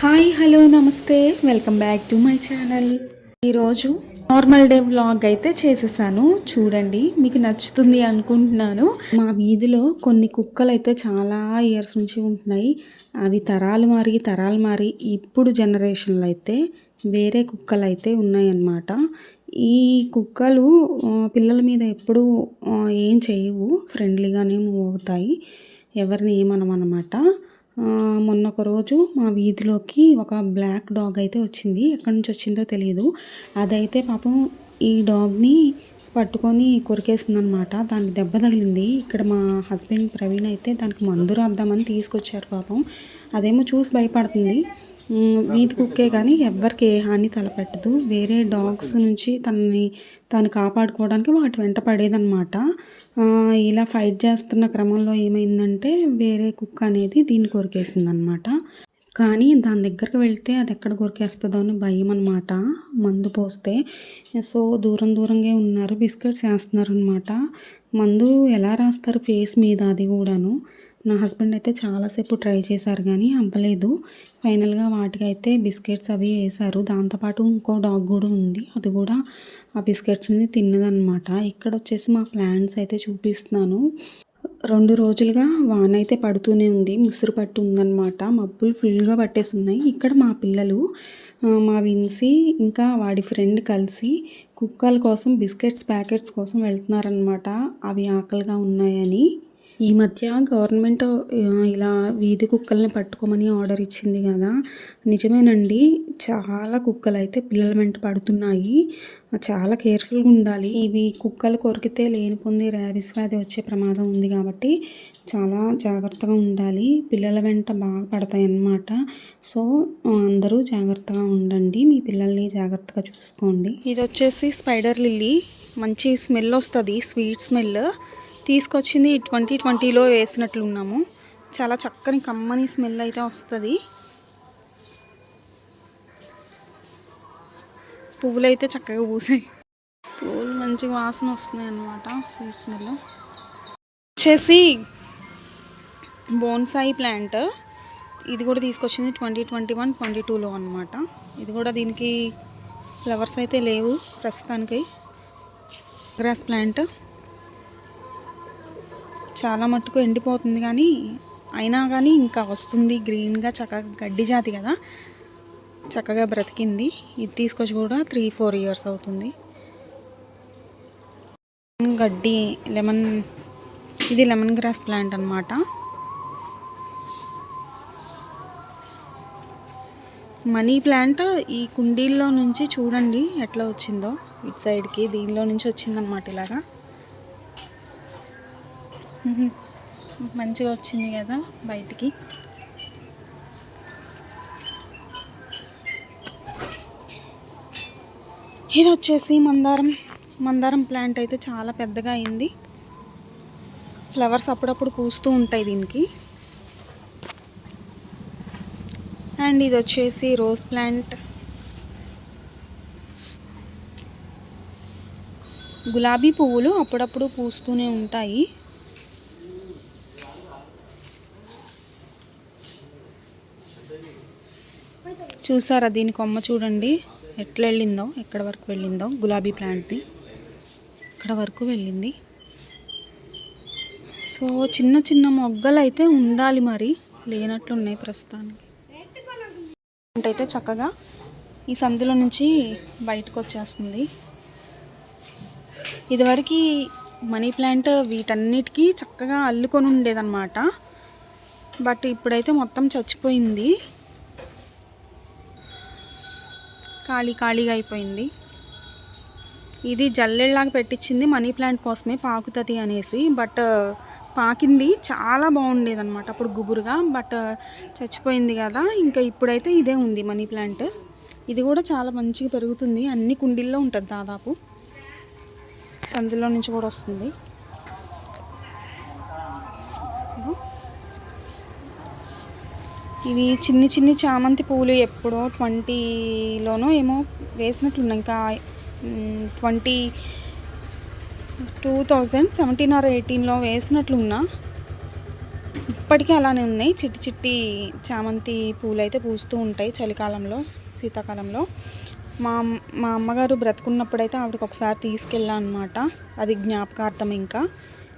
Hi hello నమస్తే welcome back to my channel. ఈరోజు normal day vlog అయితే చేసేసాను. చూడండి, మీకు నచ్చుతుంది అనుకుంటున్నాను. మా వీధిలో కొన్ని కుక్కలు అయితే చాలా ఇయర్స్ నుంచి ఉంటున్నాయి. అవి తరాలు మారి ఇప్పుడు జనరేషన్లో అయితే వేరే కుక్కలు అయితే ఉన్నాయన్నమాట. ఈ కుక్కలు పిల్లల మీద ఎప్పుడూ ఏం చేయవు, ఫ్రెండ్లీగానే మూవ్ అవుతాయి, ఎవరిని ఏమనమన్నమాట. మొన్న ఒక రోజు మా వీధిలోకి ఒక బ్లాక్ డాగ్ అయితే వచ్చింది. ఎక్కడి నుంచి వచ్చిందో తెలియదు. అదైతే పాపం ఈ డాగ్ని పట్టుకొని కొరికేసింది అనమాట. దానికి దెబ్బ తగిలింది. ఇక్కడ మా హస్బెండ్ ప్రవీణ్ అయితే దానికి మందు రాద్దామని తీసుకొచ్చారు. పాపం అదేమో చూసి భయపడుతుంది. వీధి కుక్కే కానీ ఎవ్వరికి ఏ హాని తలపెట్టదు. వేరే డాగ్స్ నుంచి తను కాపాడుకోవడానికి వాటి వెంట పడేదన్నమాట. ఇలా ఫైట్ చేస్తున్న క్రమంలో ఏమైందంటే వేరే కుక్క అనేది దీన్ని కొరికేసిందనమాట. కానీ దాని దగ్గరకు వెళ్తే అది ఎక్కడ కొరికేస్తుందో అని భయం అనమాట, మందు పోస్తే. సో దూరంగా ఉన్నారు, బిస్కెట్స్ వేస్తున్నారు అనమాట. మందు ఎలా రాస్తారు ఫేస్ మీద, అది కూడాను. నా హస్బెండ్ అయితే చాలాసేపు ట్రై చేశారు కానీ అవ్వలేదు. ఫైనల్గా వాటికైతే బిస్కెట్స్ అవి వేశారు. దాంతోపాటు ఇంకో డాగ్ కూడా ఉంది, అది కూడా ఆ బిస్కెట్స్ని తిన్నదనమాట. ఇక్కడ వచ్చేసి మా ప్లాంట్స్ అయితే చూపిస్తున్నాను. 2 రోజులుగా వాన అయితే పడుతూనే ఉంది, ముసురు పట్టు ఉందన్నమాట. మబ్బులు ఫుల్గా పట్టేసి ఉన్నాయి. ఇక్కడ మా పిల్లలు, మా విన్సీ ఇంకా వాడి ఫ్రెండ్ కలిసి కుక్కల కోసం బిస్కెట్స్ ప్యాకెట్స్ కోసం వెళ్తున్నారనమాట. అవి ఆకలిగా ఉన్నాయని. ఈ మధ్య గవర్నమెంట్ ఇలా వీధి కుక్కల్ని పట్టుకోమని ఆర్డర్ ఇచ్చింది కదా. నిజమేనండి, చాలా కుక్కలు అయితే పిల్లల వెంట పడుతున్నాయి. చాలా కేర్ఫుల్గా ఉండాలి. ఇవి కుక్కలు కొరికితే లేనిపోంది ర్యాబిస్ వ్యాధి వచ్చే ప్రమాదం ఉంది కాబట్టి చాలా జాగ్రత్తగా ఉండాలి. పిల్లల వెంట బాగా పడతాయి అన్నమాట. సో అందరూ జాగ్రత్తగా ఉండండి, మీ పిల్లల్ని జాగ్రత్తగా చూసుకోండి. ఇది వచ్చేసి స్పైడర్ లిల్లీ, మంచి స్మెల్ వస్తుంది, స్వీట్ స్మెల్. తీసుకొచ్చింది 2020లో వేసినట్లున్నాము. చాలా చక్కని కమ్మని స్మెల్ అయితే వస్తుంది. పువ్వులు అయితే చక్కగా పూసాయి, పువ్వులు మంచిగా వాసన వస్తున్నాయి అన్నమాట, స్వీట్ స్మెల్. వచ్చేసి బోన్సాయి ప్లాంట్, ఇది కూడా తీసుకొచ్చింది 2021-22లో అనమాట. ఇది కూడా దీనికి ఫ్లవర్స్ అయితే లేవు ప్రస్తుతానికి. గ్రాస్ ప్లాంట్ చాలా మట్టుకు ఎండిపోతుంది కానీ అయినా కానీ ఇంకా వస్తుంది గ్రీన్గా, చక్కగా గడ్డి జాతి కదా, చక్కగా బ్రతికింది. ఇది తీసుకొచ్చి కూడా 3-4 ఇయర్స్ అవుతుంది. గడ్డి లెమన్, ఇది లెమన్ గ్రాస్ ప్లాంట్ అనమాట. మనీ ప్లాంట్ ఈ కుండీల్లో నుంచి చూడండి ఎట్లా వచ్చిందో, ఇటు సైడ్కి దీనిలో నుంచి వచ్చిందనమాట. ఇలాగా మంచిగా వచ్చింది కదా బయటికి. ఇది వచ్చేసి మందారం ప్లాంట్ అయితే చాలా పెద్దగా అయింది. ఫ్లవర్స్ అప్పుడప్పుడు పూస్తూ ఉంటాయి దీనికి. అండ్ ఇది వచ్చేసి రోజ్ ప్లాంట్, గులాబీ పువ్వులు అప్పుడప్పుడు పూస్తూనే ఉంటాయి. చూసారా దీని కొమ్మ చూడండి ఎట్లా వెళ్ళిందో, ఎక్కడ వరకు వెళ్ళిందో. గులాబీ ప్లాంట్ది ఇక్కడ వరకు వెళ్ళింది. సో చిన్న మొగ్గలు అయితే ఉండాలి, మరి లేనట్లున్నాయి ప్రస్తుతానికి. అయితే చక్కగా ఈ సందులో నుంచి బయటకు వచ్చేస్తుంది. ఇదివరకు మనీ ప్లాంట్ వీటన్నిటికీ చక్కగా అల్లుకొని ఉండేదన్నమాట. బట్ ఇప్పుడైతే మొత్తం చచ్చిపోయింది, ఖాళీగా అయిపోయింది. ఇది జల్లెళ్ళలాగా పెట్టించింది మనీ ప్లాంట్ కోసమే, పాకుతుంది అనేసి. బట్ పాకింది, చాలా బాగుండేది అనమాట అప్పుడు గుబురుగా. బట్ చచ్చిపోయింది కదా, ఇంకా ఇప్పుడైతే ఇదే ఉంది మనీ ప్లాంట్. ఇది కూడా చాలా మంచిగా పెరుగుతుంది, అన్ని కుండీల్లో ఉంటుంది దాదాపు. సందులో నుంచి కూడా వస్తుంది. ఇవి చిన్ని చామంతి పువ్వులు ఎప్పుడో 20లోనో ఏమో వేసినట్లున్నాయి. ఇంకా 2017 or 18లో వేసినట్లున్నా. ఇప్పటికీ అలానే ఉన్నాయి. చిట్టి చిట్టి చామంతి పూలు అయితే పూస్తూ ఉంటాయి చలికాలంలో, శీతాకాలంలో. మా మా అమ్మగారు బ్రతుకున్నప్పుడైతే ఆవిడకి ఒకసారి తీసుకెళ్ళా అనమాట. అది జ్ఞాపకార్థం. ఇంకా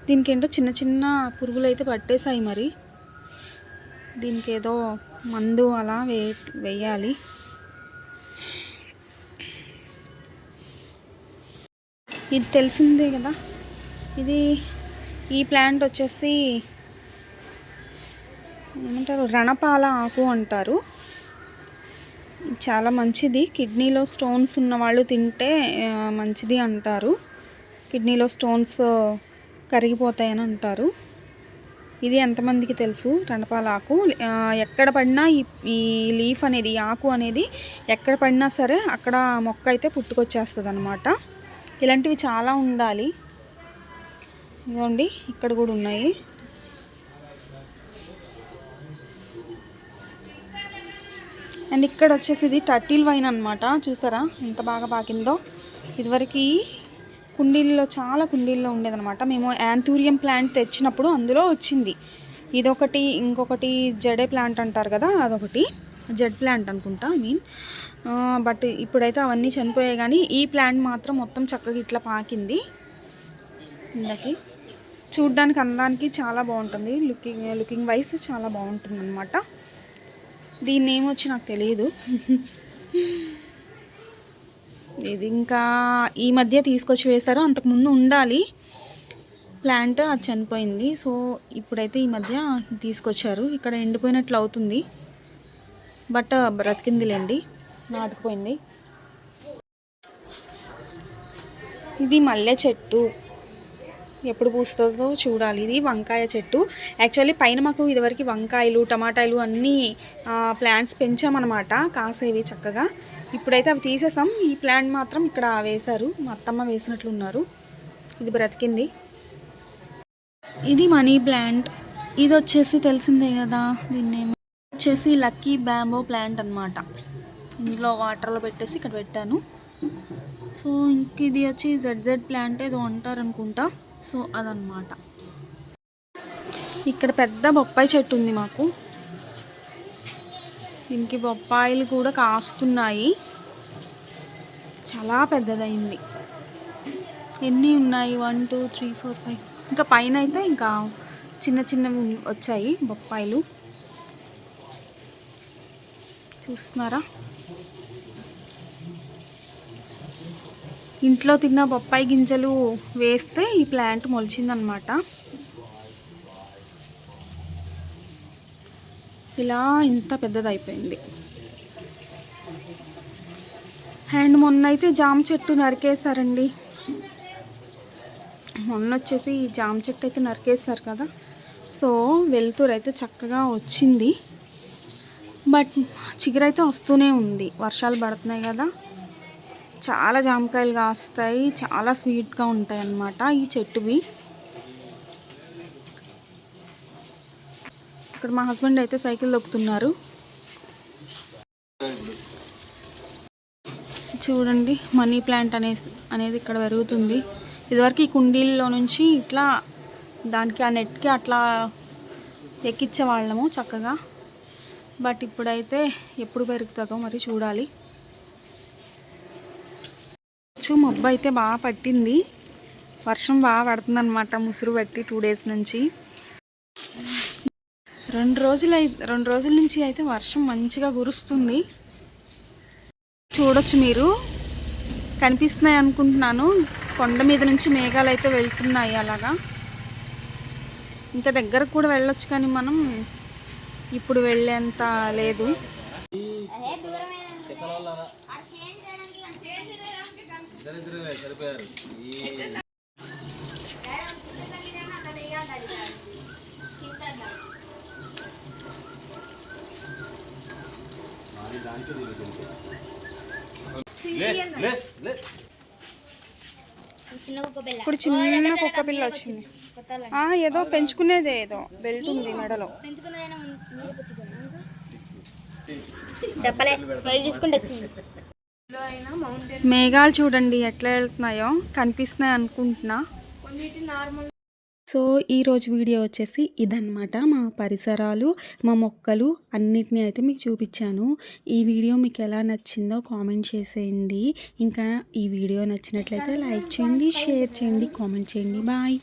దీనికి ఏంటో చిన్న చిన్న పురుగులు అయితే పట్టేశాయి. మరి దీనికి ఏదో మందు అలా వేయాలి. ఇది తెలిసిందే కదా. ఈ ప్లాంట్ వచ్చేసి ఏమంటారు, రణపాల ఆకు అంటారు. చాలా మంచిది. కిడ్నీలో స్టోన్స్ ఉన్నవాళ్ళు తింటే మంచిది అంటారు. కిడ్నీలో స్టోన్స్ కరిగిపోతాయని అంటారు. ఇది ఎంతమందికి తెలుసు? రణపాల ఆకు ఎక్కడ పడినా ఈ లీఫ్ అనేది, ఈ ఆకు అనేది ఎక్కడ పడినా సరే అక్కడ మొక్క అయితే పుట్టుకొచ్చేస్తుంది అన్నమాట. ఇలాంటివి చాలా ఉండాలి. ఇదిగోండి ఇక్కడ కూడా ఉన్నాయి. అండ్ ఇక్కడ వచ్చేసి ఇది టర్టిల్ వైన్ అనమాట. చూసారా ఎంత బాగా పాకిందో. ఇదివరకు చాలా కుండీల్లో ఉండేదన్నమాట. మేము యాంథూరియం ప్లాంట్ తెచ్చినప్పుడు అందులో వచ్చింది. ఇదొకటి, ఇంకొకటి జడే ప్లాంట్ అంటారు కదా, అదొకటి జెడ్ ప్లాంట్ అనుకుంటా. బట్ ఇప్పుడైతే అవన్నీ చనిపోయాయి. కానీ ఈ ప్లాంట్ మాత్రం మొత్తం చక్కగా ఇట్లా పాకింది. ఇందకి చూడ్డానికి, అందానికి చాలా బాగుంటుంది. లుకింగ్ వైజ్ చాలా బాగుంటుంది అనమాట. దీన్ని ఏమొచ్చి నాకు తెలియదు. ఇది ఇంకా ఈ మధ్య తీసుకొచ్చి వేస్తారు. అంతకుముందు ఉండాలి ప్లాంట్, అది చనిపోయింది. సో ఇప్పుడైతే ఈ మధ్య తీసుకొచ్చారు. ఇక్కడ ఎండిపోయినట్లు అవుతుంది, బట్ బ్రతికిందిలేండి, నాటుకుపోయింది. ఇది మల్లె చెట్టు, ఎప్పుడు పూస్తుందో చూడాలి. ఇది వంకాయ చెట్టు. యాక్చువల్లీ పైన మాకు ఇదివరకు వంకాయలు, టమాటాలు అన్నీ ప్లాంట్స్ పెంచామన్నమాట, కాసేవి చక్కగా. ఇప్పుడైతే అవి తీసేసాం. ఈ ప్లాంట్ మాత్రం ఇక్కడ వేశారు, మా అత్తమ్మ వేసినట్లున్నారు. ఇది బ్రతికింది. ఇది మనీ ప్లాంట్. ఇది వచ్చేసి తెలిసిందే కదా, దీన్ని వచ్చేసి లక్కీ బ్యాంబో ప్లాంట్ అనమాట. ఇందులో వాటర్లో పెట్టేసి ఇక్కడ పెట్టాను. సో ఇంక ఇది వచ్చి జెడ్ ప్లాంట్ ఏదో అంటారు అనుకుంటా. సో అదనమాట. ఇక్కడ పెద్ద బొప్పాయి చెట్టు ఉంది మాకు. దీనికి బొప్పాయిలు కూడా కాస్తున్నాయి. చాలా పెద్దదైంది. ఎన్ని ఉన్నాయి? 1 2 3 4 5. ఇంకా పైన అయితే ఇంకా చిన్న చిన్నవి వచ్చాయి బొప్పాయిలు. చూస్తున్నారా? ఇంట్లో తిన్న బొప్పాయి గింజలు వేస్తే ఈ ప్లాంట్ మొలిచిందనమాట. ఇలా ఇంత పెద్దదైపోయింది. అండ్ మొన్న అయితే జామ చెట్టు నరికేశారండి. మొన్న వచ్చేసి ఈ జామ చెట్టు అయితే నరికేశారు కదా. సో వెలుతురు అయితే చక్కగా వచ్చింది, బట్ చిగురైతే వస్తూనే ఉంది. వర్షాలు పడుతున్నాయి కదా, చాలా జామకాయలు కాస్తాయి, చాలా స్వీట్గా ఉంటాయి అన్నమాట ఈ చెట్టువి. ఇక్కడ మా హస్బెండ్ అయితే సైకిల్ తొక్కుతున్నారు. చూడండి, మనీ ప్లాంట్ అనేది ఇక్కడ పెరుగుతుంది. ఇదివరకు ఈ కుండీల్లో నుంచి ఇట్లా దానికి ఆ నెట్కి అట్లా ఎక్కించేవాళ్ళము చక్కగా. బట్ ఇప్పుడైతే ఎప్పుడు పెరుగుతుందో మరి చూడాలి. మబ్బు అయితే బాగా పట్టింది, వర్షం బాగా పడుతుంది అనమాట. ముసురు పెట్టి 2 days నుంచి, 2 రోజుల నుంచి అయితే వర్షం మంచిగా కురుస్తుంది. చూడొచ్చు, మీరు కనిపిస్తున్నాయి అనుకుంటున్నాను. కొండ మీద నుంచి మేఘాలు అయితే వెళ్తున్నాయి అలాగా. ఇంకా దగ్గరకు కూడా వెళ్ళొచ్చు, కానీ మనం ఇప్పుడు వెళ్ళేంత లేదు. ఇప్పుడు చిన్న కుక్క పిల్ల వచ్చింది. ఏదో పెంచుకునేది, ఏదో బెల్ట్ ఉంది మెడలో. మేఘాలు చూడండి ఎట్లా వెళ్తున్నాయో, కనిపిస్తున్నాయి అనుకుంటున్నా. సో ఈరోజు వీడియో వచ్చేసి ఇదన్నమాట. మా పరిసరాలు, మా మొక్కలు అన్నిటిని అయితే మీకు చూపించాను. ఈ వీడియో మీకు ఎలా నచ్చిందో కామెంట్ చేసేయండి. ఇంకా ఈ వీడియో నచ్చినట్లయితే లైక్ చేయండి, షేర్ చేయండి, కామెంట్ చేయండి. బాయ్.